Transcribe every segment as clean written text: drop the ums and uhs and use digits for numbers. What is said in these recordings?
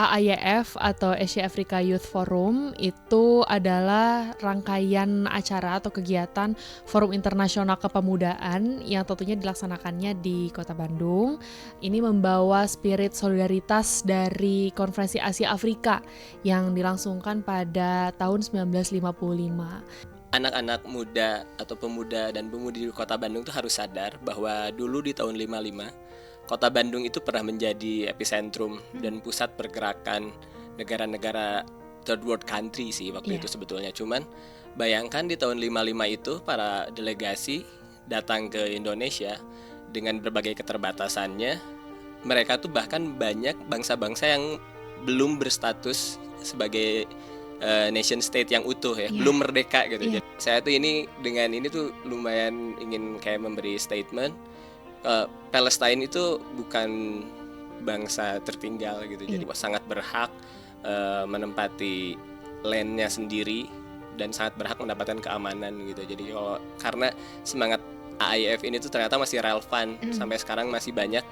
AAYF atau Asia Africa Youth Forum itu adalah rangkaian acara atau kegiatan Forum Internasional Kepemudaan yang tentunya dilaksanakannya di Kota Bandung. Ini membawa spirit solidaritas dari Konferensi Asia Afrika yang dilangsungkan pada tahun 1955. Anak-anak muda atau pemuda dan pemudi di Kota Bandung itu harus sadar bahwa dulu di tahun 55 Kota Bandung itu pernah menjadi epicentrum dan pusat pergerakan negara-negara third world country sih waktu itu sebetulnya. Cuman bayangkan di tahun 55 itu para delegasi datang ke Indonesia dengan berbagai keterbatasannya. Mereka tuh bahkan banyak bangsa-bangsa yang belum berstatus sebagai nation state yang utuh ya, belum merdeka gitu. Jadi saya tuh dengan ini tuh lumayan ingin kayak memberi statement. Palestine itu bukan bangsa tertinggal gitu, jadi sangat berhak menempati land-nya sendiri dan sangat berhak mendapatkan keamanan gitu. Jadi karena semangat AIF ini tuh ternyata masih relevan sampai sekarang, masih banyak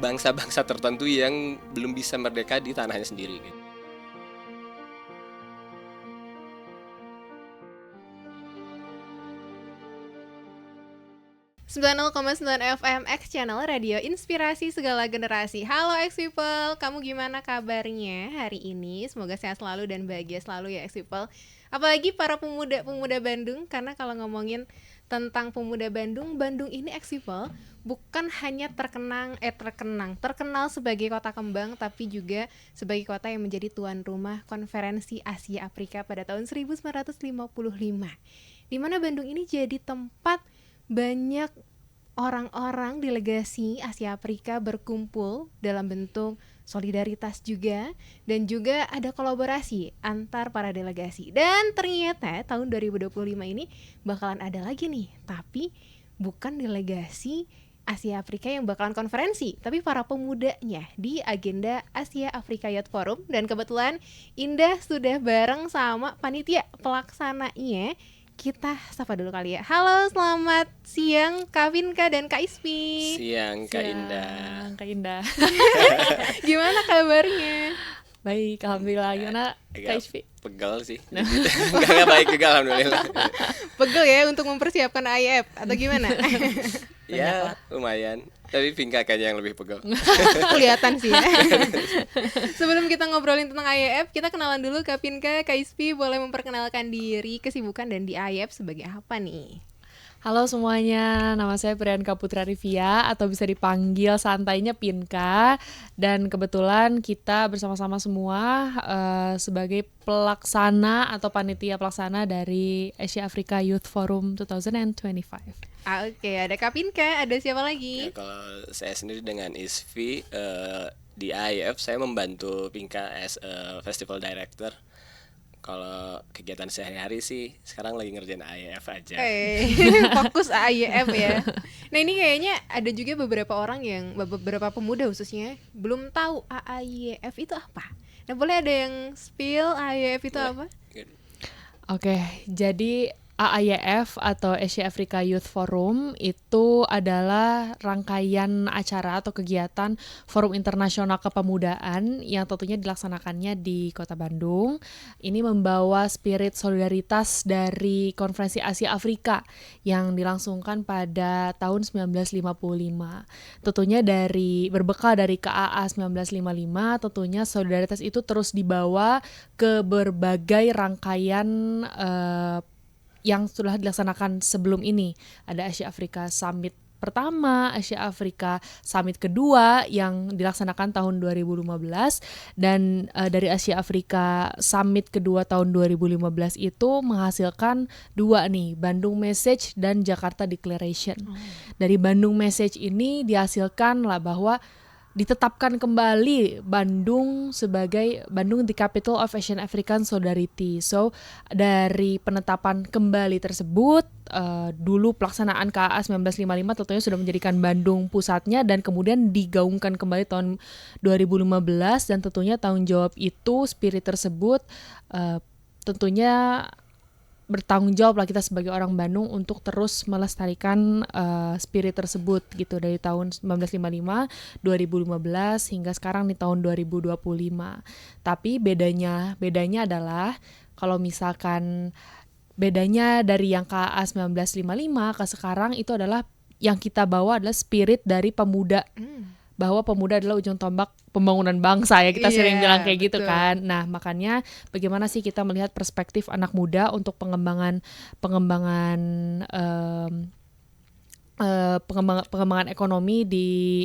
bangsa-bangsa tertentu yang belum bisa merdeka di tanahnya sendiri gitu. 90,9 FM X Channel Radio Inspirasi Segala Generasi. Halo X People, kamu gimana kabarnya hari ini? Semoga sehat selalu dan bahagia selalu ya X People. Apalagi para pemuda-pemuda Bandung, karena kalau ngomongin tentang pemuda Bandung, Bandung ini X People bukan hanya terkenal sebagai kota kembang, tapi juga sebagai kota yang menjadi tuan rumah Konferensi Asia Afrika pada tahun 1955. Di mana Bandung ini jadi tempat banyak orang-orang delegasi Asia Afrika berkumpul dalam bentuk solidaritas juga, dan juga ada kolaborasi antar para delegasi. Dan ternyata tahun 2025 ini bakalan ada lagi nih, tapi bukan delegasi Asia Afrika yang bakalan konferensi, tapi para pemudanya di agenda Asia Afrika Youth Forum. Dan kebetulan Indah sudah bareng sama panitia pelaksananya. Kita sapa dulu kali ya. Halo, selamat siang Kak Vinka dan Kak Ispi. Siang Kak Indah. Kak Indah. Gimana kabarnya? Baik, alhamdulillah. Gimana Kak Ispi? Pegel sih. Enggak baik juga alhamdulillah. Pegel ya untuk mempersiapkan AIF atau gimana? Ya, lumayan. Tapi Vinka kayaknya yang lebih pegel. Kelihatan sih ya. Sebelum kita ngobrolin tentang AIF, kita kenalan dulu Kak Vinka, Kak Ispi. Boleh memperkenalkan diri, kesibukan, dan di AIF sebagai apa nih? Halo semuanya, nama saya Priyanka Putra Rivia atau bisa dipanggil santainya Pinka. Dan kebetulan kita bersama-sama semua sebagai pelaksana atau panitia pelaksana dari Asia Africa Youth Forum 2025. Oke, ada Kak Pinka, ada siapa lagi? Ya, kalau saya sendiri dengan Isvi di AIF, saya membantu Pinka as a festival director. Kalau kegiatan sehari-hari sih sekarang lagi ngerjain AIF aja. Fokus AIF ya. Nah ini kayaknya ada juga beberapa orang yang, beberapa pemuda khususnya belum tahu AIF itu apa. Nah boleh ada yang spill AIF itu apa? Oke, jadi AAYF atau Asia Africa Youth Forum itu adalah rangkaian acara atau kegiatan Forum Internasional Kepemudaan yang tentunya dilaksanakannya di Kota Bandung. Ini membawa spirit solidaritas dari Konferensi Asia Afrika yang dilangsungkan pada tahun 1955. Tentunya berbekal dari KAA 1955, tentunya solidaritas itu terus dibawa ke berbagai rangkaian yang sudah dilaksanakan sebelum ini. Ada Asia Afrika Summit pertama, Asia Afrika Summit kedua yang dilaksanakan tahun 2015, dan dari Asia Afrika Summit kedua tahun 2015 itu menghasilkan dua nih, Bandung Message dan Jakarta Declaration. Dari Bandung Message ini dihasilkan lah bahwa ditetapkan kembali Bandung sebagai the capital of Asian African Solidarity. So dari penetapan kembali tersebut, dulu pelaksanaan KAA 1955 tentunya sudah menjadikan Bandung pusatnya, dan kemudian digaungkan kembali tahun 2015, dan tentunya tanggung jawab itu, spirit tersebut tentunya bertanggung jawab lah kita sebagai orang Bandung untuk terus melestarikan spirit tersebut gitu dari tahun 1955, 2015 hingga sekarang di tahun 2025. Tapi bedanya adalah kalau misalkan bedanya dari yang KA 1955 ke sekarang itu adalah yang kita bawa adalah spirit dari pemuda. Bahwa pemuda adalah ujung tombak pembangunan bangsa ya, kita sering bilang kayak gitu kan. Nah, makanya bagaimana sih kita melihat perspektif anak muda untuk pengembangan ekonomi di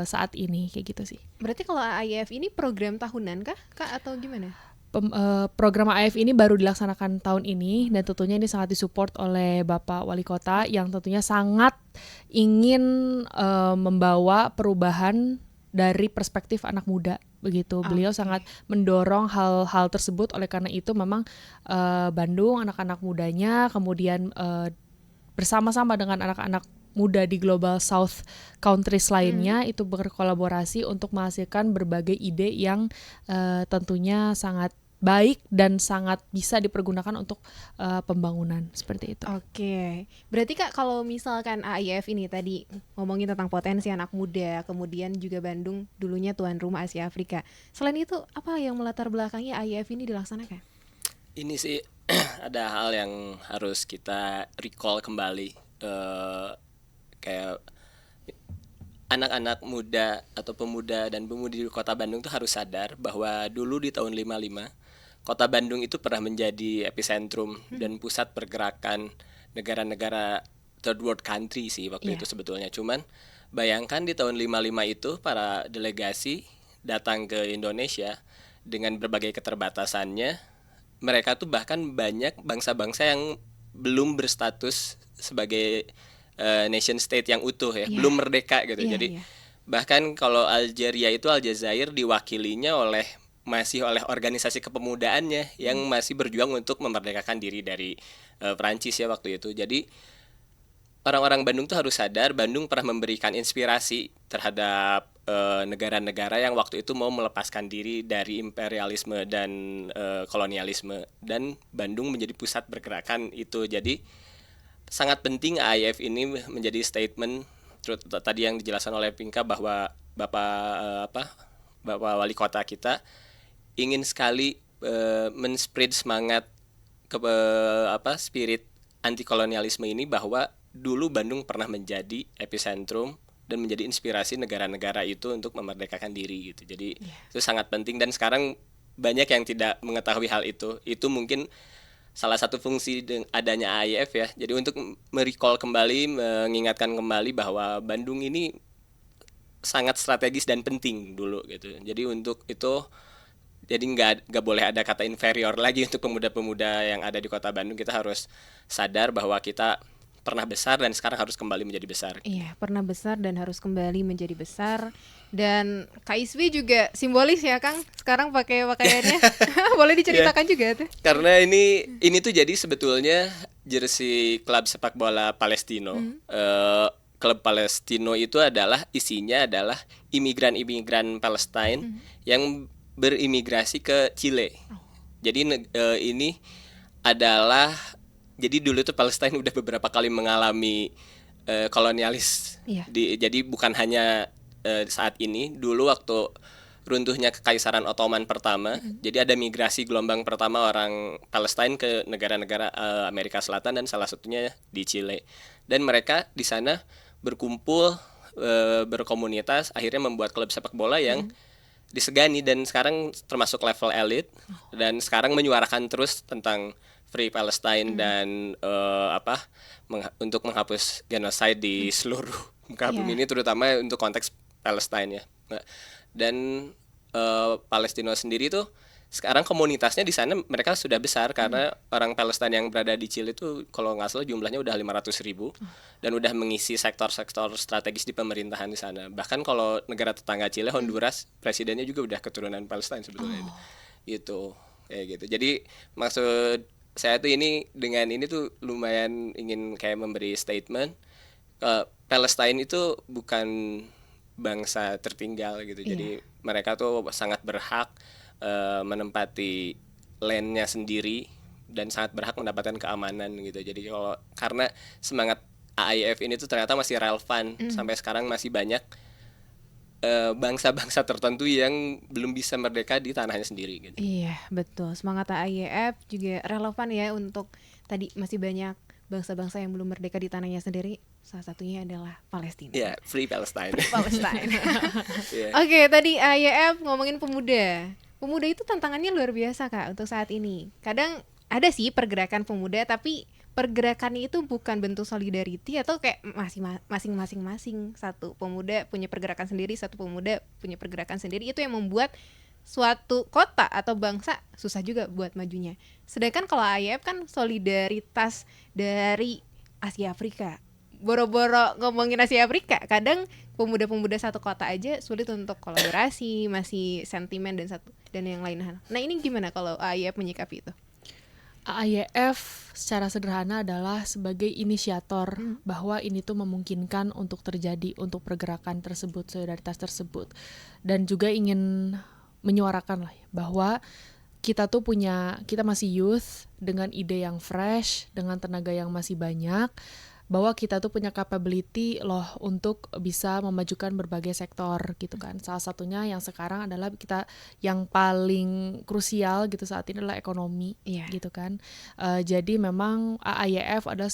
saat ini kayak gitu sih. Berarti kalau AIF ini program tahunan kah, Kak, atau gimana? Program AIF ini baru dilaksanakan tahun ini dan tentunya ini sangat disupport oleh Bapak Wali Kota yang tentunya sangat ingin membawa perubahan dari perspektif anak muda begitu. Beliau sangat mendorong hal-hal tersebut, oleh karena itu memang Bandung anak-anak mudanya kemudian bersama-sama dengan anak-anak muda di Global South countries lainnya itu berkolaborasi untuk menghasilkan berbagai ide yang tentunya sangat baik dan sangat bisa dipergunakan untuk pembangunan seperti itu. Oke, berarti Kak kalau misalkan AIF ini tadi ngomongin tentang potensi anak muda, kemudian juga Bandung dulunya tuan rumah Asia Afrika. Selain itu apa yang melatar belakangi AIF ini dilaksanakan? Ini sih ada hal yang harus kita recall kembali, kayak anak-anak muda atau pemuda dan pemudi di kota Bandung tuh harus sadar bahwa dulu di tahun 55 kota Bandung itu pernah menjadi epicentrum dan pusat pergerakan negara-negara third world country sih waktu itu sebetulnya. Cuman bayangkan di tahun 55 itu para delegasi datang ke Indonesia dengan berbagai keterbatasannya. Mereka tuh bahkan banyak bangsa-bangsa yang belum berstatus sebagai nation state yang utuh ya, belum merdeka gitu. Jadi bahkan kalau Algeria itu Aljazair diwakilinya masih oleh organisasi kepemudaannya yang masih berjuang untuk memerdekakan diri dari Perancis ya waktu itu. Jadi orang-orang Bandung tuh harus sadar Bandung pernah memberikan inspirasi terhadap negara-negara yang waktu itu mau melepaskan diri dari imperialisme dan kolonialisme, dan Bandung menjadi pusat pergerakan itu. Jadi sangat penting AIF ini menjadi statement tadi yang dijelaskan oleh Pinka bahwa Bapak Wali Kota kita ingin sekali men-spread semangat spirit anti kolonialisme ini, bahwa dulu Bandung pernah menjadi epicentrum dan menjadi inspirasi negara-negara itu untuk memerdekakan diri gitu. Jadi itu sangat penting, dan sekarang banyak yang tidak mengetahui hal itu. Itu mungkin salah satu fungsi adanya AIF ya. Jadi untuk merecall kembali, mengingatkan kembali bahwa Bandung ini sangat strategis dan penting dulu gitu. Jadi untuk itu, jadi nggak boleh ada kata inferior lagi untuk pemuda-pemuda yang ada di kota Bandung. Kita harus sadar bahwa kita pernah besar dan sekarang harus kembali menjadi besar. Iya, pernah besar dan harus kembali menjadi besar. Dan KSB juga simbolis ya Kang, sekarang pakai pakaiannya. Boleh diceritakan juga tuh. Karena ini tuh jadi sebetulnya jersey klub sepak bola Palestino. Klub Palestino itu isinya adalah imigran-imigran Palestina yang berimigrasi ke Chile. Jadi ini adalah, jadi dulu tuh Palestina udah beberapa kali mengalami kolonialis. Jadi bukan hanya saat ini, dulu waktu runtuhnya Kekaisaran Ottoman pertama, jadi ada migrasi gelombang pertama orang Palestina ke negara-negara Amerika Selatan dan salah satunya di Chile. Dan mereka di sana berkumpul, berkomunitas, akhirnya membuat klub sepak bola yang disegani dan sekarang termasuk level elit, dan sekarang menyuarakan terus tentang Free Palestine dan untuk menghapus genocide di seluruh muka bumi ini, terutama untuk konteks Palestina ya. Dan Palestina sendiri tuh sekarang komunitasnya di sana mereka sudah besar, karena orang Palestina yang berada di Chile itu kalau nggak salah jumlahnya udah 500.000 dan udah mengisi sektor-sektor strategis di pemerintahan di sana. Bahkan kalau negara tetangga Chile, Honduras, presidennya juga udah keturunan Palestina sebetulnya. Gitu, kayak gitu. Jadi maksud saya tuh dengan ini tuh lumayan ingin kayak memberi statement, Palestina itu bukan bangsa tertinggal gitu. Jadi mereka tuh sangat berhak menempati land-nya sendiri dan sangat berhak mendapatkan keamanan gitu. Jadi kalau karena semangat AIF ini tuh ternyata masih relevan sampai sekarang, masih banyak bangsa-bangsa tertentu yang belum bisa merdeka di tanahnya sendiri gitu. Iya, betul. Semangat AIF juga relevan ya untuk tadi masih banyak bangsa-bangsa yang belum merdeka di tanahnya sendiri. Salah satunya adalah Palestina. Ya, Free Palestine. Palestine. Iya. Oke, tadi AIF ngomongin pemuda. Pemuda itu tantangannya luar biasa Kak untuk saat ini. Kadang ada sih pergerakan pemuda, tapi pergerakannya itu bukan bentuk solidarity atau kayak masing-masing satu pemuda punya pergerakan sendiri, satu pemuda punya pergerakan sendiri, itu yang membuat suatu kota atau bangsa susah juga buat majunya. Sedangkan kalau AIF kan solidaritas dari Asia Afrika. Boro-boro ngomongin Asia Afrika, kadang pemuda-pemuda satu kota aja sulit untuk kolaborasi, masih sentimen dan yang lain hal. Nah, ini gimana kalau AIF menyikapi itu? AIF secara sederhana adalah sebagai inisiator bahwa ini tuh memungkinkan untuk terjadi, untuk pergerakan tersebut, solidaritas tersebut, dan juga ingin menyuarakan lah ya, bahwa kita masih youth dengan ide yang fresh, dengan tenaga yang masih banyak, bahwa kita tuh punya capability loh untuk bisa memajukan berbagai sektor gitu kan. Salah satunya yang sekarang adalah kita yang paling krusial gitu saat ini adalah ekonomi gitu kan. Jadi memang AIF adalah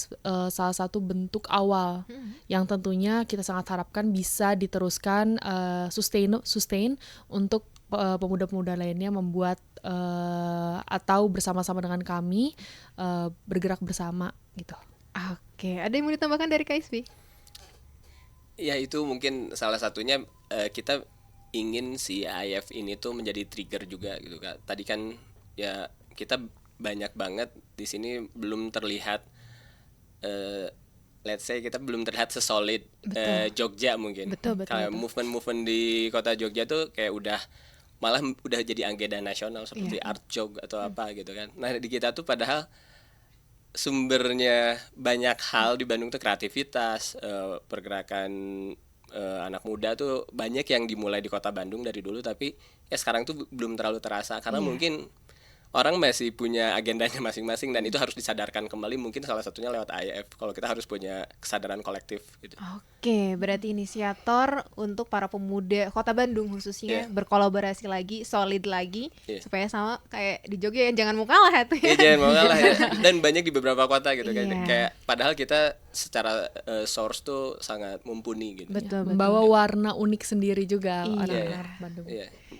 salah satu bentuk awal yang tentunya kita sangat harapkan bisa diteruskan sustain untuk pemuda-pemuda lainnya membuat atau bersama-sama dengan kami bergerak bersama gitu. Oke, ada yang mau ditambahkan dari KSB? Ya, itu mungkin salah satunya kita ingin si AIF ini tuh menjadi trigger juga gitu Kak. Tadi kan ya kita banyak banget di sini belum terlihat let's say kita belum terlihat sesolid Jogja mungkin. Betul. Kayak movement di kota Jogja tuh kayak malah udah jadi agenda nasional seperti Art Jog atau apa gitu kan. Nah, di kita tuh padahal sumbernya banyak hal di Bandung tuh kreativitas, pergerakan anak muda tuh banyak yang dimulai di kota Bandung dari dulu, tapi ya sekarang tuh belum terlalu terasa karena mungkin orang masih punya agendanya masing-masing dan itu harus disadarkan kembali, mungkin salah satunya lewat AIF kalau kita harus punya kesadaran kolektif gitu. Oke, berarti inisiator untuk para pemuda kota Bandung khususnya berkolaborasi lagi, solid lagi supaya sama kayak di Jogja ya, jangan mau kalah tuh ya. Jangan mau kalah ya. Dan banyak di beberapa kota gitu kan. Kayak padahal kita secara source tuh sangat mumpuni gitu. Betul. Membawa warna unik sendiri juga anak-anak Bandung.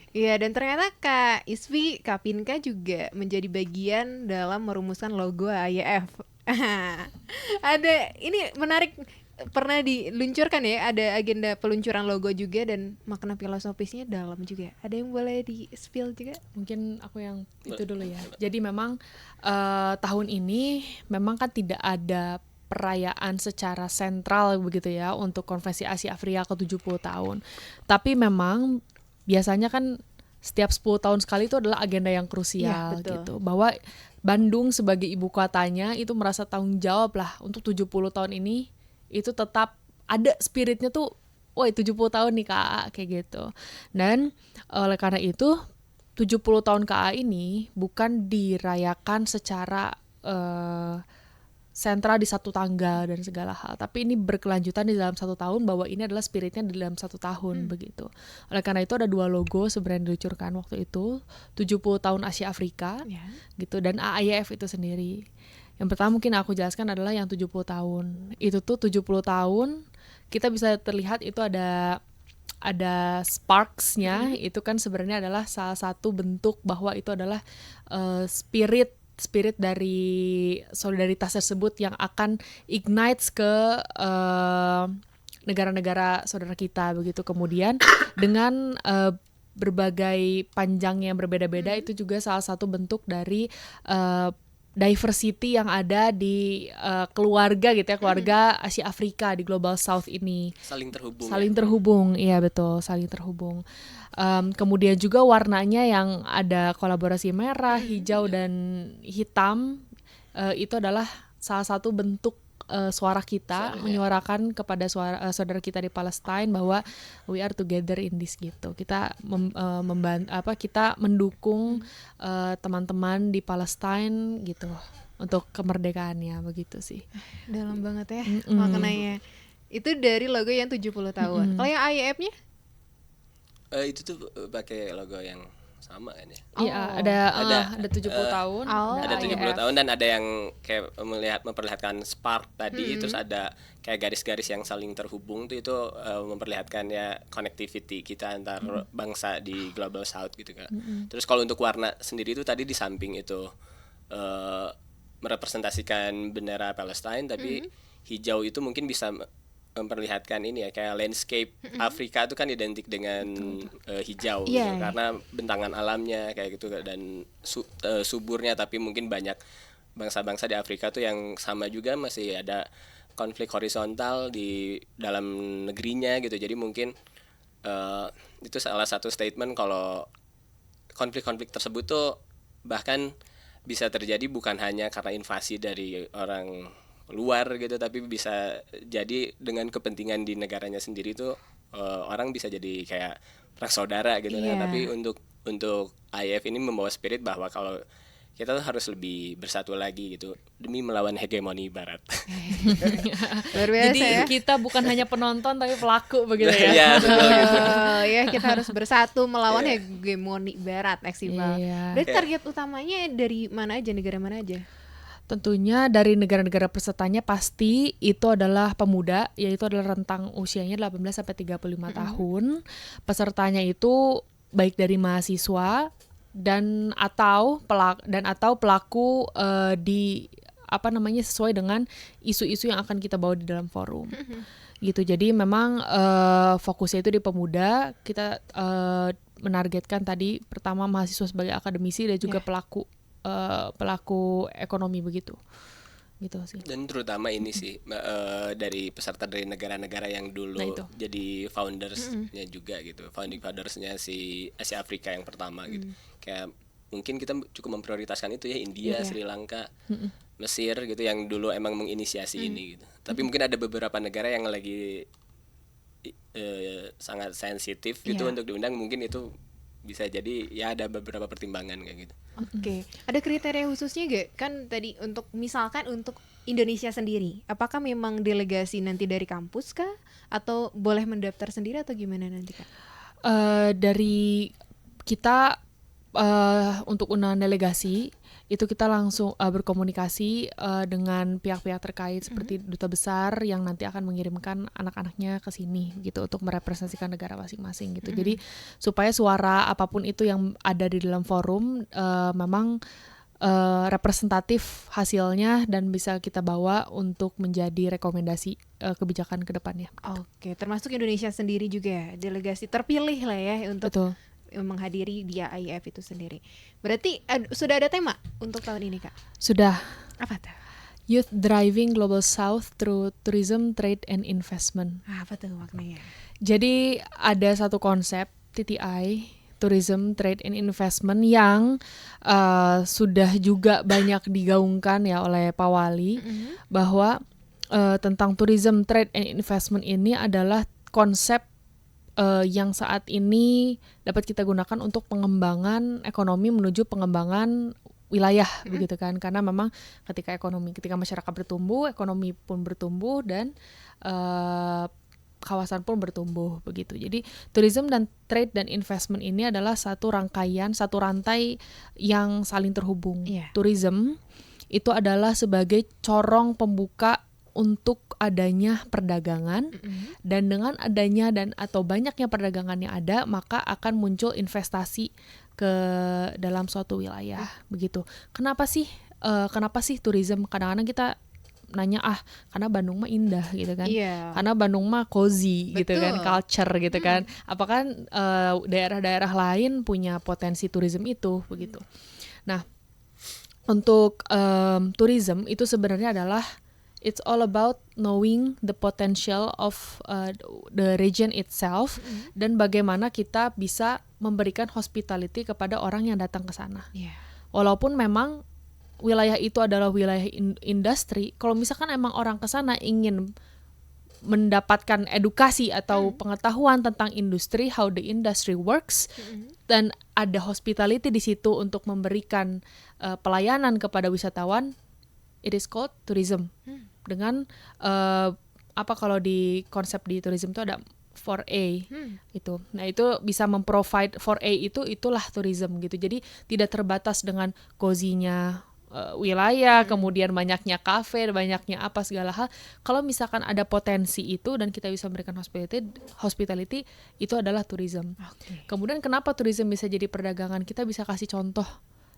Iya, dan ternyata Kak Isfi, Kak Pinka juga menjadi bagian dalam merumuskan logo AIF. Ada, ini menarik, pernah diluncurkan ya, ada agenda peluncuran logo juga dan makna filosofisnya dalam juga. Ada yang boleh di-spill juga? Mungkin aku yang itu dulu ya. Jadi memang tahun ini memang kan tidak ada perayaan secara sentral begitu ya untuk Konferensi Asia Afrika ke-70 tahun. Tapi memang biasanya kan setiap 10 tahun sekali itu adalah agenda yang krusial gitu. Bahwa Bandung sebagai ibu kotanya itu merasa tanggung jawab lah untuk 70 tahun ini itu tetap ada spiritnya tuh, woi 70 tahun nih KA kayak gitu. Dan oleh karena itu 70 tahun KA ini bukan dirayakan secara sentra di satu tanggal dan segala hal, tapi ini berkelanjutan di dalam satu tahun, bahwa ini adalah spiritnya di dalam satu tahun begitu. Oleh karena itu ada dua logo sebenarnya diluncurkan waktu itu, 70 tahun Asia Afrika gitu, dan AIF itu sendiri. Yang pertama mungkin aku jelaskan adalah yang 70 tahun. Itu tuh 70 tahun kita bisa terlihat itu ada sparks-nya, itu kan sebenarnya adalah salah satu bentuk bahwa itu adalah spirit dari solidaritas tersebut yang akan ignites ke negara-negara saudara kita begitu. Kemudian dengan berbagai panjang yang berbeda-beda itu juga salah satu bentuk dari diversity yang ada di keluarga gitu ya, keluarga Asia Afrika di Global South ini. Saling terhubung, iya betul, saling terhubung. Kemudian juga warnanya yang ada kolaborasi merah, hijau, dan hitam, itu adalah salah satu bentuk suara kita, menyuarakan kepada saudara kita di Palestine bahwa we are together in this gitu. Kita kita mendukung teman-teman di Palestine gitu untuk kemerdekaannya, begitu sih. Dalam banget ya maknanya. Itu dari logo yang 70 tahun. Kalau yang IAF-nya? Itu tuh pakai logo yang sama kan ya? Iya, ada 70 tahun. Ada 70 tahun dan ada yang kayak memperlihatkan spark tadi, terus ada kayak garis-garis yang saling terhubung itu memperlihatkan ya connectivity kita antar bangsa di Global South gitu kan. Terus kalau untuk warna sendiri itu tadi di samping itu merepresentasikan bendera Palestine, tapi hijau itu mungkin bisa memperlihatkan ini ya, kayak landscape Afrika itu kan identik dengan hijau gitu, karena bentangan alamnya kayak gitu dan suburnya, tapi mungkin banyak bangsa-bangsa di Afrika tuh yang sama juga masih ada konflik horizontal di dalam negerinya gitu. Jadi mungkin itu salah satu statement kalau konflik-konflik tersebut tuh bahkan bisa terjadi bukan hanya karena invasi dari orang luar gitu, tapi bisa jadi dengan kepentingan di negaranya sendiri tuh orang bisa jadi kayak perang saudara gitu kan. Tapi untuk IAF ini membawa spirit bahwa kalau kita tuh harus lebih bersatu lagi gitu demi melawan hegemoni barat. Luar biasa. Jadi kita bukan hanya penonton tapi pelaku begitu ya. Iya, betul gitu. Ya, kita harus bersatu melawan hegemoni barat, Eksibal. Berarti target utamanya dari mana aja, negara mana aja? Tentunya dari negara-negara pesertanya pasti itu adalah pemuda, yaitu adalah rentang usianya 18 sampai 35 tahun. Pesertanya itu baik dari mahasiswa dan atau pelaku sesuai dengan isu-isu yang akan kita bawa di dalam forum. Gitu. Jadi memang fokusnya itu di pemuda. Kita menargetkan tadi pertama mahasiswa sebagai akademisi dan juga pelaku ekonomi begitu gitu sih. Dan terutama ini sih dari peserta dari negara-negara yang dulu jadi foundersnya juga gitu, founding fathersnya si Asia Afrika yang pertama gitu. Kayak mungkin kita cukup memprioritaskan itu ya, India, Sri Lanka, Mesir gitu yang dulu emang menginisiasi ini gitu. Tapi mungkin ada beberapa negara yang lagi sangat sensitif gitu untuk diundang, mungkin itu bisa jadi ya ada beberapa pertimbangan kayak gitu. Oke. Ada kriteria khususnya gak? Kan tadi misalkan untuk Indonesia sendiri, apakah memang delegasi nanti dari kampus kah? Atau boleh mendaftar sendiri atau gimana nanti Kak? Dari kita untuk undangan delegasi itu kita langsung berkomunikasi dengan pihak-pihak terkait seperti duta besar yang nanti akan mengirimkan anak-anaknya ke sini gitu untuk merepresentasikan negara masing-masing gitu. Jadi supaya suara apapun itu yang ada di dalam forum memang representatif hasilnya dan bisa kita bawa untuk menjadi rekomendasi kebijakan ke depannya. Oke, termasuk Indonesia sendiri juga ya, delegasi terpilih lah ya untuk menghadiri di IAF itu sendiri. Berarti sudah ada tema untuk tahun ini Kak? Sudah. Apa tuh? Youth Driving Global South Through Tourism, Trade and Investment. Apa tuh maknanya? Jadi ada satu konsep TTI, Tourism, Trade and Investment, yang sudah juga banyak digaungkan ya oleh Pak Wali, bahwa tentang Tourism, Trade and Investment ini adalah konsep yang saat ini dapat kita gunakan untuk pengembangan ekonomi menuju pengembangan wilayah begitu kan, karena memang ketika masyarakat bertumbuh, ekonomi pun bertumbuh dan kawasan pun bertumbuh begitu. Jadi tourism dan trade dan investment ini adalah satu rantai yang saling terhubung. Tourism itu adalah sebagai corong pembuka untuk adanya perdagangan, dan dengan adanya atau banyaknya perdagangan yang ada, maka akan muncul investasi ke dalam suatu wilayah begitu. Kenapa sih tourism? Kadang-kadang kita nanya karena Bandung mah indah gitu kan, karena Bandung mah cozy gitu kan, culture gitu kan. Apakah daerah-daerah lain punya potensi tourism itu begitu? Nah, untuk tourism itu sebenarnya adalah it's all about knowing the potential of the region itself, dan bagaimana kita bisa memberikan hospitality kepada orang yang datang ke sana. Walaupun memang wilayah itu adalah wilayah industri, kalau misalkan emang orang ke sana ingin mendapatkan edukasi atau pengetahuan tentang industri, how the industry works, dan ada hospitality di situ untuk memberikan pelayanan kepada wisatawan, it is called tourism. Dengan apa kalau di konsep di tourism itu ada 4A itu. Nah, itu bisa memprovide 4A itulah tourism gitu. Jadi tidak terbatas dengan cozy-nya wilayah, kemudian banyaknya kafe, banyaknya apa segala hal. Kalau misalkan ada potensi itu dan kita bisa memberikan hospitality itu adalah tourism. Kemudian kenapa tourism bisa jadi perdagangan? Kita bisa kasih contoh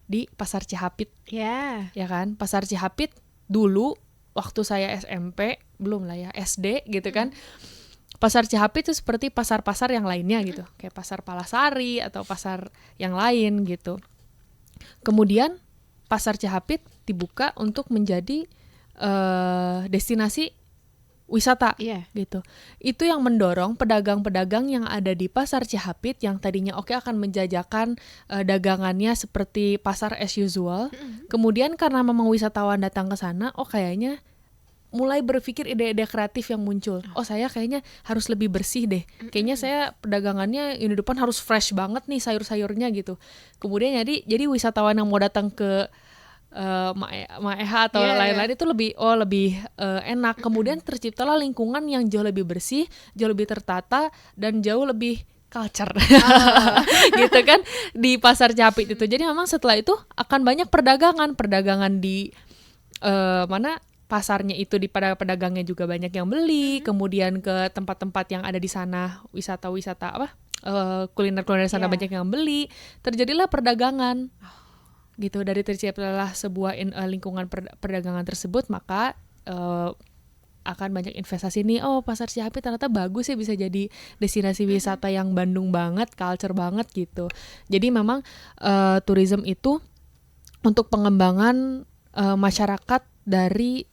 di Pasar Cihapit. Ya kan? Pasar Cihapit dulu waktu saya SMP, belum lah ya, SD gitu kan. Pasar Cihapit itu seperti pasar-pasar yang lainnya gitu. Kayak Pasar Palasari atau pasar yang lain gitu. Kemudian Pasar Cihapit dibuka untuk menjadi destinasi wisata gitu. Itu yang mendorong pedagang-pedagang yang ada di Pasar Cihapit yang tadinya akan menjajakan dagangannya seperti pasar as usual. Kemudian karena memang wisatawan datang ke sana, kayaknya mulai berpikir ide-ide kreatif yang muncul. Saya kayaknya harus lebih bersih deh. Kayaknya saya perdagangannya ini depan harus fresh banget nih sayur-sayurnya gitu. Kemudian jadi wisatawan yang mau datang ke Maeha atau lain-lain itu lebih enak. Kemudian terciptalah lingkungan yang jauh lebih bersih, jauh lebih tertata dan jauh lebih culture gitu kan di Pasar Cihapit itu. Jadi memang setelah itu akan banyak perdagangan di mana pasarnya itu di pada pedagangnya juga banyak yang beli, kemudian ke tempat-tempat yang ada di sana wisata-wisata kuliner-kuliner sana banyak yang beli, terjadilah perdagangan gitu. Dari terciptalah sebuah lingkungan perdagangan tersebut, maka akan banyak investasi nih. Pasar Cihapit ternyata bagus ya, bisa jadi destinasi wisata yang Bandung banget, culture banget gitu. Jadi memang tourism itu untuk pengembangan masyarakat dari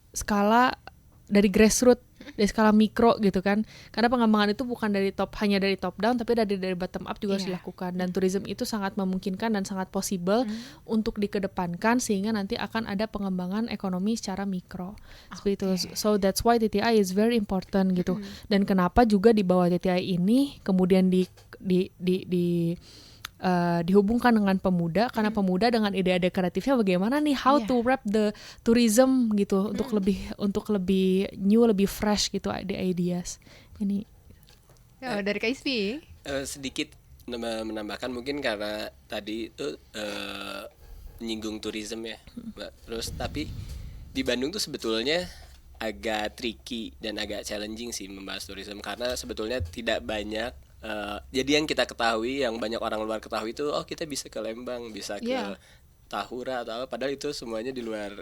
grassroots, dari skala mikro gitu kan. Karena pengembangan itu bukan hanya dari top down, tapi dari bottom up juga harus dilakukan. Dan tourism itu sangat memungkinkan dan sangat possible untuk dikedepankan sehingga nanti akan ada pengembangan ekonomi secara mikro. Seperti itu. So that's why TTI is very important gitu. Dan kenapa juga di bawah TTI ini kemudian dihubungkan dengan pemuda, karena pemuda dengan ide-ide kreatifnya bagaimana nih how to wrap the tourism gitu untuk lebih new, lebih fresh gitu ideas ini. Dari Kak Ispi sedikit menambahkan mungkin karena tadi itu menyinggung tourism ya, Mbak. Terus tapi di Bandung tuh sebetulnya agak tricky dan agak challenging sih membahas tourism, karena sebetulnya tidak banyak. Jadi yang kita ketahui, yang banyak orang luar ketahui itu, kita bisa ke Lembang, bisa ke Tahura atau apa, padahal itu semuanya di luar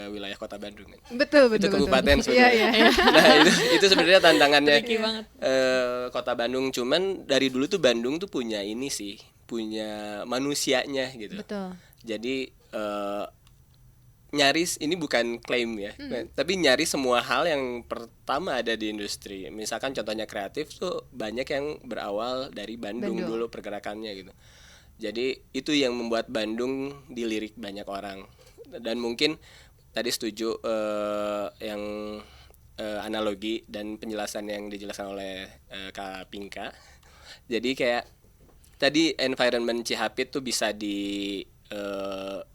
wilayah Kota Bandung kan. Betul. Itu kabupaten sebetulnya. Nah itu sebenarnya tantangannya Kota Bandung. Cuman dari dulu tuh Bandung tuh punya manusianya gitu. Betul. Jadi nyaris, ini bukan klaim ya, tapi nyaris semua hal yang pertama ada di industri. Misalkan contohnya kreatif tuh banyak yang berawal dari Bandung dulu pergerakannya gitu. Jadi itu yang membuat Bandung dilirik banyak orang. Dan mungkin tadi setuju yang analogi dan penjelasan yang dijelaskan oleh Kak Pinka. Jadi kayak tadi environment Cihapit tuh bisa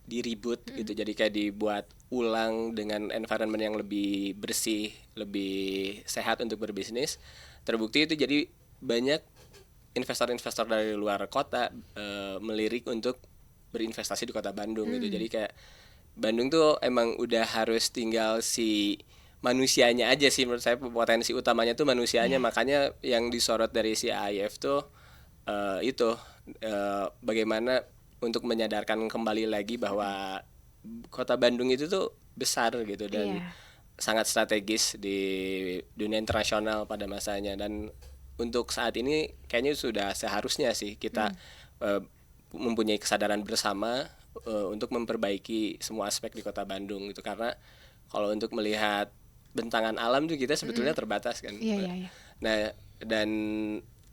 di-reboot gitu, jadi kayak dibuat ulang dengan environment yang lebih bersih, lebih sehat untuk berbisnis. Terbukti itu jadi banyak investor-investor dari luar kota melirik untuk berinvestasi di Kota Bandung gitu. Jadi kayak Bandung tuh emang udah harus tinggal si manusianya aja sih, menurut saya potensi utamanya tuh manusianya. Makanya yang disorot dari si AIF tuh bagaimana untuk menyadarkan kembali lagi bahwa Kota Bandung itu tuh besar gitu dan sangat strategis di dunia internasional pada masanya. Dan untuk saat ini kayaknya sudah seharusnya sih kita mempunyai kesadaran bersama untuk memperbaiki semua aspek di Kota Bandung gitu. Karena kalau untuk melihat bentangan alam tuh kita sebetulnya terbatas kan. Nah,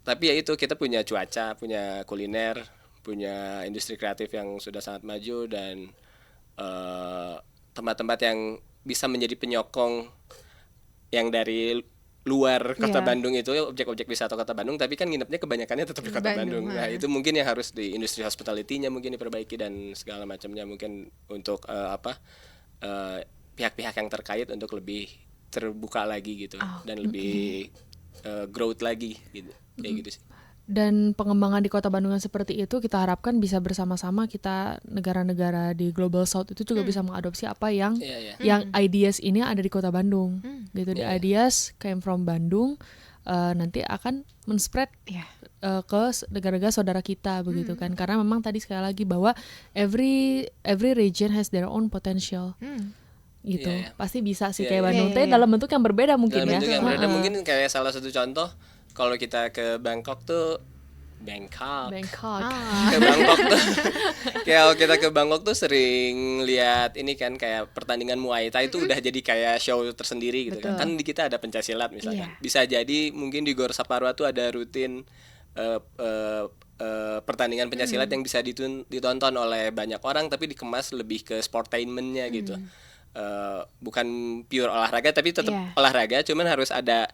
tapi ya itu, kita punya cuaca, punya kuliner, punya industri kreatif yang sudah sangat maju, dan tempat-tempat yang bisa menjadi penyokong yang dari luar kota Iya. Bandung itu, objek-objek wisata kota Bandung, tapi kan nginepnya kebanyakannya tetap di kota Bandung, Bandung. Nah, itu mungkin yang harus di industri hospitality-nya mungkin diperbaiki dan segala macamnya, mungkin untuk pihak-pihak yang terkait untuk lebih terbuka lagi gitu dan lebih growth lagi gitu. Kayak gitu sih. Dan pengembangan di kota Bandung yang seperti itu kita harapkan bisa bersama-sama kita negara-negara di Global South itu juga bisa mengadopsi apa yang Iya, iya. yang ideas ini ada di kota Bandung gitu. The Iya, iya. ideas came from Bandung, nanti akan men-spread Iya. ke negara-negara saudara kita begitu kan, karena memang tadi sekali lagi bahwa every region has their own potential gitu. Iya, iya. Pasti bisa sih Iya, kayak iya. Bandung Iya, teh iya. dalam bentuk yang berbeda mungkin Dalam ya. bentuk yang berbeda, Heeh. mungkin kayak salah satu contoh kalau kita ke Bangkok tuh Bangkok. Ah. ke Bangkok tuh kayak kalau kita ke Bangkok tuh sering lihat ini kan kayak pertandingan Muay Thai itu udah jadi kayak show tersendiri gitu kan. Betul. Kan di kita ada pencaksilat misalkan. Iya. Bisa jadi mungkin di Gor Saparua tuh ada rutin pertandingan pencaksilat yang bisa ditonton oleh banyak orang tapi dikemas lebih ke sportainmentnya gitu. Bukan pure olahraga tapi tetap Iya. olahraga, cuman harus ada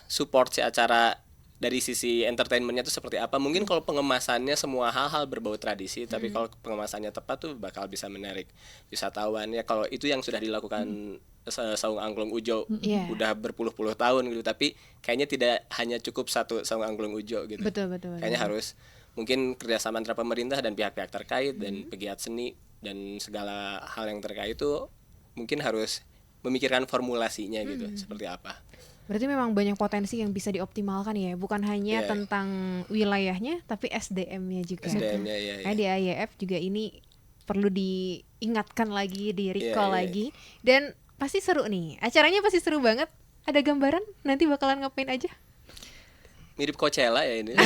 support si acara dari sisi entertainmentnya itu seperti apa. Mungkin kalau pengemasannya semua hal-hal berbau tradisi, tapi kalau pengemasannya tepat tuh bakal bisa menarik wisatawan ya. Kalau itu yang sudah dilakukan Saung Angklung Ujo Iya. udah berpuluh-puluh tahun gitu, tapi kayaknya tidak hanya cukup satu Saung Angklung Ujo gitu. Betul. Kayaknya harus mungkin kerjasama antara pemerintah dan pihak-pihak terkait dan pegiat seni dan segala hal yang terkait itu mungkin harus memikirkan formulasinya gitu seperti apa. Berarti memang banyak potensi yang bisa dioptimalkan ya, bukan hanya Iya. tentang wilayahnya, tapi SDM-nya juga. SDM-nya ya. Kayak di IAF juga ini perlu diingatkan lagi, di recall Iya, iya. lagi, dan pasti seru nih. Acaranya pasti seru banget. Ada gambaran nanti bakalan ngapain aja? Mirip Coachella ya ini.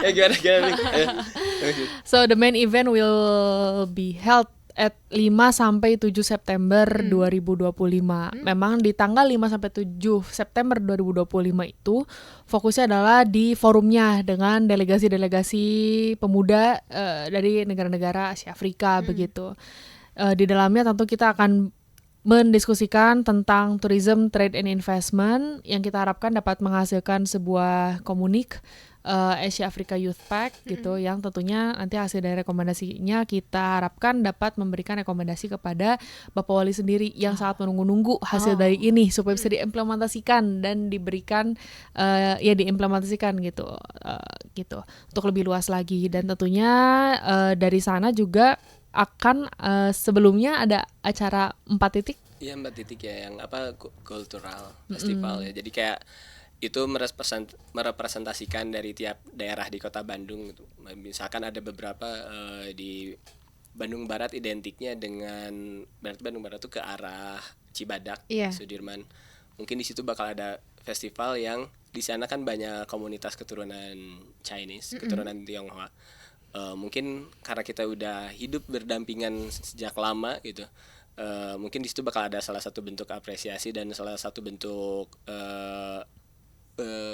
Ya gimana nih? So the main event will be held at 5 sampai 7 September 2025. Memang di tanggal 5 sampai 7 September 2025 itu fokusnya adalah di forumnya dengan delegasi-delegasi pemuda dari negara-negara Asia Afrika begitu. Di dalamnya tentu kita akan mendiskusikan tentang tourism, trade and investment yang kita harapkan dapat menghasilkan sebuah komunik Asia Africa Youth Pact gitu, yang tentunya nanti hasil dari rekomendasinya kita harapkan dapat memberikan rekomendasi kepada Bapak Wali sendiri yang sangat menunggu-nunggu hasil dari ini supaya bisa diimplementasikan dan diberikan diimplementasikan gitu gitu untuk lebih luas lagi. Dan tentunya dari sana juga akan sebelumnya ada acara 4 titik. Iya 4 titik ya, yang cultural festival ya. Jadi kayak itu merepresentasikan dari tiap daerah di kota Bandung gitu. Misalkan ada beberapa di Bandung Barat identiknya dengan Bandung Barat tuh ke arah Cibadak, Iya. Sudirman. Mungkin di situ bakal ada festival yang di sana kan banyak komunitas keturunan Chinese, keturunan Tionghoa. Mungkin karena kita udah hidup berdampingan sejak lama gitu. Mungkin di situ bakal ada salah satu bentuk apresiasi dan salah satu bentuk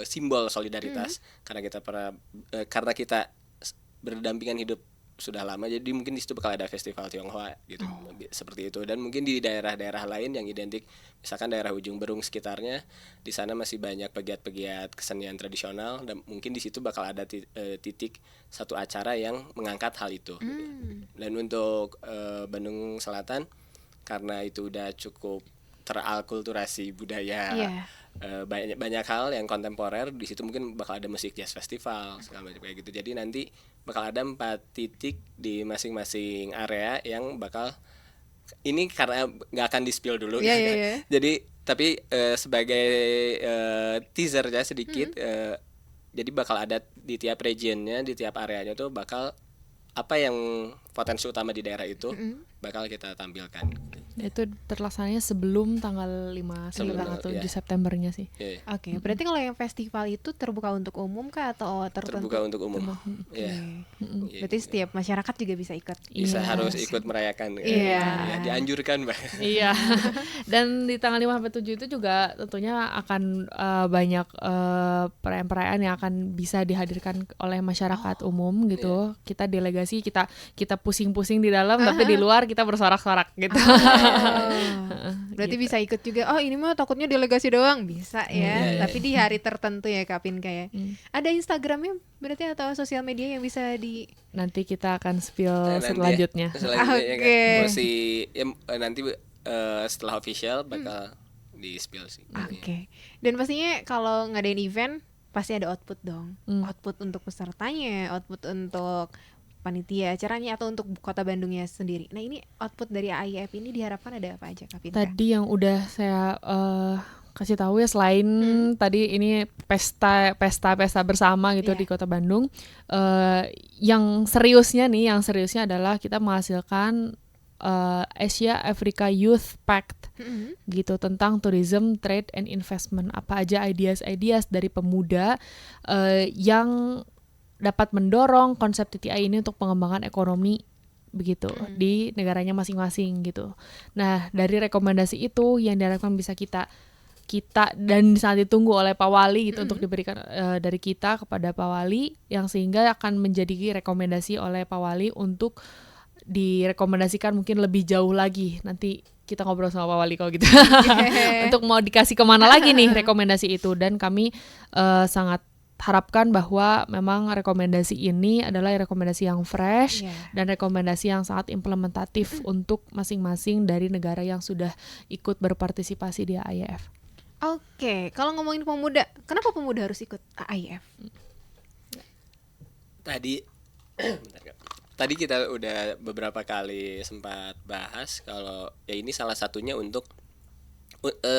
simbol solidaritas karena kita berdampingan hidup sudah lama, jadi mungkin di situ bakal ada festival Tionghoa gitu, seperti itu. Dan mungkin di daerah-daerah lain yang identik, misalkan daerah Ujung Berung sekitarnya, di sana masih banyak pegiat-pegiat kesenian tradisional dan mungkin di situ bakal ada titik satu acara yang mengangkat hal itu. Gitu. Dan untuk Bandung Selatan karena itu udah cukup teralkulturasi budaya. Iya. Banyak hal yang kontemporer, di situ mungkin bakal ada musik jazz festival segala macam kayak gitu. Jadi nanti bakal ada 4 titik di masing-masing area yang bakal ini karena nggak akan di-spill dulu. Iya, gitu iya, kan. iya. Jadi tapi sebagai teaser ya sedikit, jadi bakal ada di tiap regionnya, di tiap areanya tuh bakal apa yang potensi utama di daerah itu bakal kita tampilkan. Itu terlaksananya sebelum tanggal 5 atau 7 Septembernya sih. Yeah. Oke, berarti kalau yang festival itu terbuka untuk umum kah atau tertentu? Terbuka untuk umum. Oke. Iya. Berarti setiap masyarakat juga bisa ikut. Bisa Iya harus sih. ikut merayakan. Iya. Ya, dianjurkan, Mbak. Iya. Dan di tanggal 5 sampai 7 itu juga tentunya akan banyak perayaan-perayaan yang akan bisa dihadirkan oleh masyarakat umum gitu. Kita delegasi, kita pusing-pusing di dalam, tapi di luar kita bersorak-sorak gitu. Berarti bisa ikut juga. Oh, ini mah takutnya delegasi doang. Bisa ya. Iya. Tapi di hari tertentu ya Kak Pinka ya. Ada Instagramnya berarti atau sosial media yang bisa di Nanti kita akan spill Nanti selanjutnya. Selanjutnya ya, Oke. Kak. Nanti setelah official bakal di spill sih. Oke. Dan pastinya kalau ngadain event pasti ada output dong. Output untuk pesertanya, output untuk panitia acaranya atau untuk Kota Bandungnya sendiri. Nah, ini output dari AIF ini diharapkan ada apa aja Kak Pinka? Tadi yang udah saya kasih tahu ya, selain tadi ini pesta bersama gitu Iya. di Kota Bandung, yang seriusnya adalah kita menghasilkan Asia Africa Youth Pact gitu, tentang tourism, trade and investment. Apa aja ideas dari pemuda yang dapat mendorong konsep TTI ini untuk pengembangan ekonomi begitu di negaranya masing-masing gitu. Nah, dari rekomendasi itu yang diharapkan bisa kita dan sangat ditunggu oleh Pak Wali gitu, untuk diberikan dari kita kepada Pak Wali, yang sehingga akan menjadi rekomendasi oleh Pak Wali untuk direkomendasikan mungkin lebih jauh lagi. Nanti kita ngobrol sama Pak Wali kalau gitu. Untuk mau dikasih kemana lagi nih rekomendasi itu. Dan kami sangat harapkan bahwa memang rekomendasi ini adalah rekomendasi yang fresh dan rekomendasi yang sangat implementatif untuk masing-masing dari negara yang sudah ikut berpartisipasi di AIF. Oke, kalau ngomongin pemuda, kenapa pemuda harus ikut AIF? Tadi kita udah beberapa kali sempat bahas kalau ya ini salah satunya untuk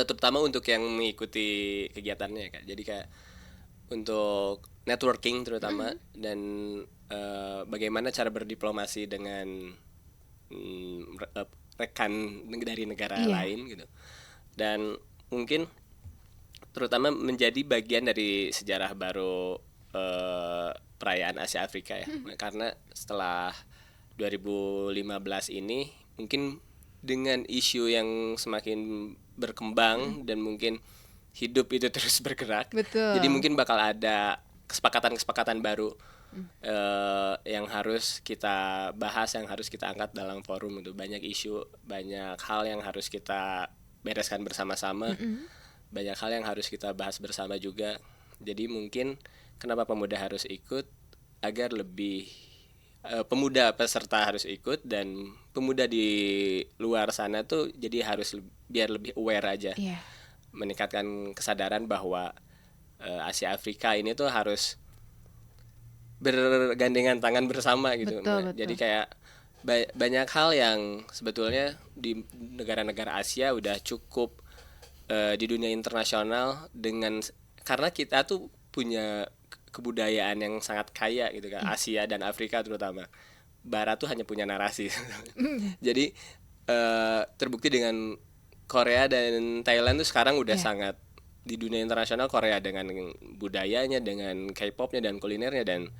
terutama untuk yang mengikuti kegiatannya, Kak. Jadi kayak untuk networking terutama dan bagaimana cara berdiplomasi dengan rekan dari negara lain gitu. Dan mungkin terutama menjadi bagian dari sejarah baru perayaan Asia Afrika ya. Karena setelah 2015 ini mungkin dengan isu yang semakin berkembang dan mungkin hidup itu terus bergerak. Betul. Jadi mungkin bakal ada kesepakatan baru yang harus kita bahas, yang harus kita angkat dalam forum itu. Banyak isu, banyak hal yang harus kita bereskan bersama-sama. Banyak hal yang harus kita bahas bersama juga. Jadi mungkin kenapa pemuda harus ikut, agar lebih pemuda peserta harus ikut dan pemuda di luar sana tuh jadi harus biar lebih aware aja. Meningkatkan kesadaran bahwa Asia Afrika ini tuh harus bergandengan tangan bersama gitu. Betul. Jadi kayak banyak hal yang sebetulnya di negara-negara Asia udah cukup di dunia internasional karena kita tuh punya kebudayaan yang sangat kaya gitu kan. Asia dan Afrika terutama. Barat tuh hanya punya narasi. Jadi terbukti dengan Korea dan Thailand tuh sekarang udah sangat di dunia internasional. Korea dengan budayanya, dengan K-popnya dan kulinernya, dan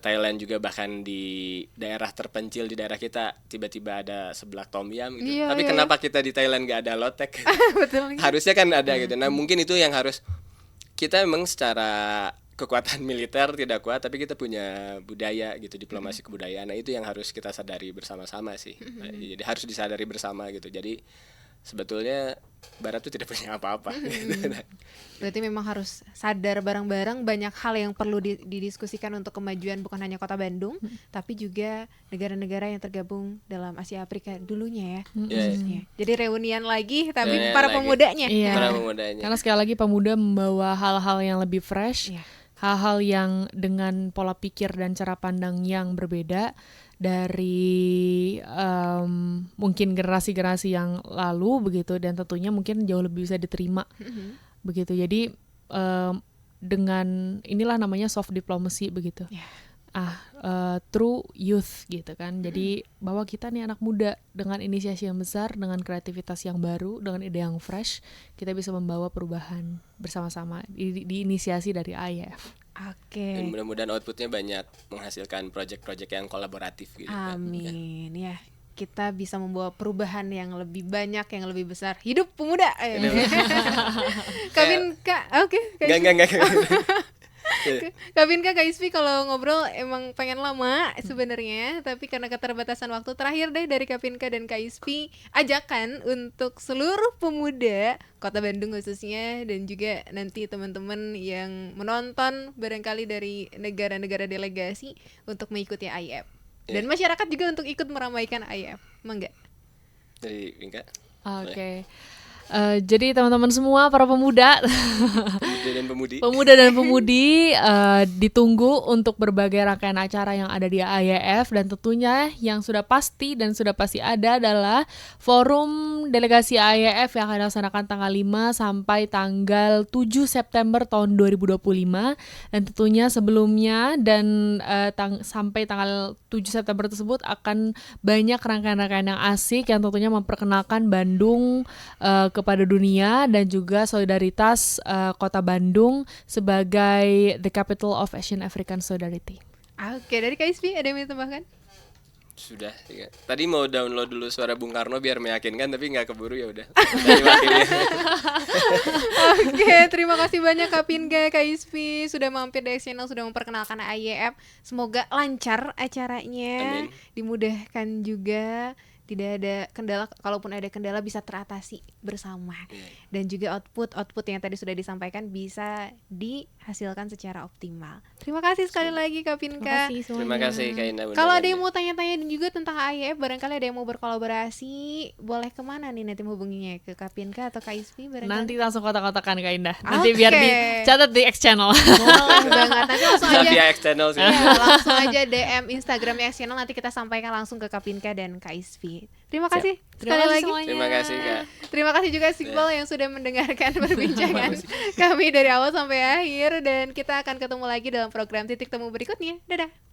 Thailand juga bahkan di daerah terpencil di daerah kita tiba-tiba ada seblak tom yum gitu. Tapi kenapa kita di Thailand gak ada lotek? Betul. Harusnya kan ada gitu. Nah mungkin itu yang harus kita memang secara kekuatan militer tidak kuat, tapi kita punya budaya gitu, diplomasi kebudayaan. Nah itu yang harus kita sadari bersama-sama sih. Jadi harus disadari bersama gitu. Jadi sebetulnya Barat tuh tidak punya apa-apa. Berarti memang harus sadar bareng-bareng, banyak hal yang perlu didiskusikan untuk kemajuan bukan hanya Kota Bandung, tapi juga negara-negara yang tergabung dalam Asia Afrika dulunya ya. Khususnya. Jadi reunian lagi tapi para pemudanya. Para pemudanya. Karena sekali lagi pemuda membawa hal-hal yang lebih fresh, hal-hal yang dengan pola pikir dan cara pandang yang berbeda dari mungkin generasi-generasi yang lalu begitu, dan tentunya mungkin jauh lebih bisa diterima begitu. Jadi dengan inilah namanya soft diplomacy begitu. True youth gitu kan. Jadi bahwa kita nih anak muda dengan inisiasi yang besar, dengan kreativitas yang baru, dengan ide yang fresh, kita bisa membawa perubahan bersama-sama diinisiasi dari IAF. Oke. Dan mudah-mudahan outputnya banyak menghasilkan project-project yang kolaboratif gitu kan. Amin ya. Kita bisa membawa perubahan yang lebih banyak, yang lebih besar. Hidup pemuda. Kabinka, oke. Enggak. Kabinka Kak Isfi kalau ngobrol emang pengen lama sebenarnya, tapi karena keterbatasan waktu, terakhir deh dari Kabinka dan Kak Isfi, ajakan untuk seluruh pemuda Kota Bandung khususnya, dan juga nanti teman-teman yang menonton barangkali dari negara-negara delegasi untuk mengikuti IAF. Dan masyarakat juga untuk ikut meramaikan IAF. Mangga. Dari Pinka. Oke. Jadi teman-teman semua, para pemuda Pemuda dan pemudi ditunggu untuk berbagai rangkaian acara yang ada di IAF, dan tentunya yang sudah pasti ada adalah forum delegasi IAF yang akan dilaksanakan tanggal 5 sampai tanggal 7 September tahun 2025, dan tentunya sebelumnya dan sampai tanggal 7 September tersebut akan banyak rangkaian-rangkaian yang asik yang tentunya memperkenalkan Bandung kepada dunia, dan juga solidaritas Kota Bandung sebagai the capital of Asian African Solidarity. Oke, dari Kak Isfi ada yang mau ditambahkan? Sudah ya. Tadi mau download dulu suara Bung Karno biar meyakinkan, tapi nggak keburu, ya udah. Oke, terima kasih banyak Kak Pinka, Kak Isfi sudah mampir di X Channel, sudah memperkenalkan IAF. Semoga lancar acaranya. Amin. Dimudahkan juga, tidak ada kendala, kalaupun ada kendala bisa teratasi bersama. Dan juga output yang tadi sudah disampaikan bisa dihasilkan secara optimal. Terima kasih sekali lagi Kak Pinka. Terima kasih Kak Indah. Kalau ada yang mau tanya-tanya juga tentang IAF, barangkali ada yang mau berkolaborasi, boleh kemana nih nanti hubunginya, ke Kak Pinka atau Kak Isfi barangkali? Nanti langsung kotak-kotakan Kak Indah. Nanti biar dicatat di X Channel. Boleh banget. Nanti langsung aja via X Channel sih. ya, langsung aja DM Instagramnya X Channel, nanti kita sampaikan langsung ke Kak Pinka dan Kak Isfi. Terima kasih sekali lagi semuanya. Terima kasih Kak. Terima kasih juga Iqbal yang sudah mendengarkan perbincangan kami dari awal sampai akhir, dan kita akan ketemu lagi dalam program Titik Temu berikutnya. Dadah.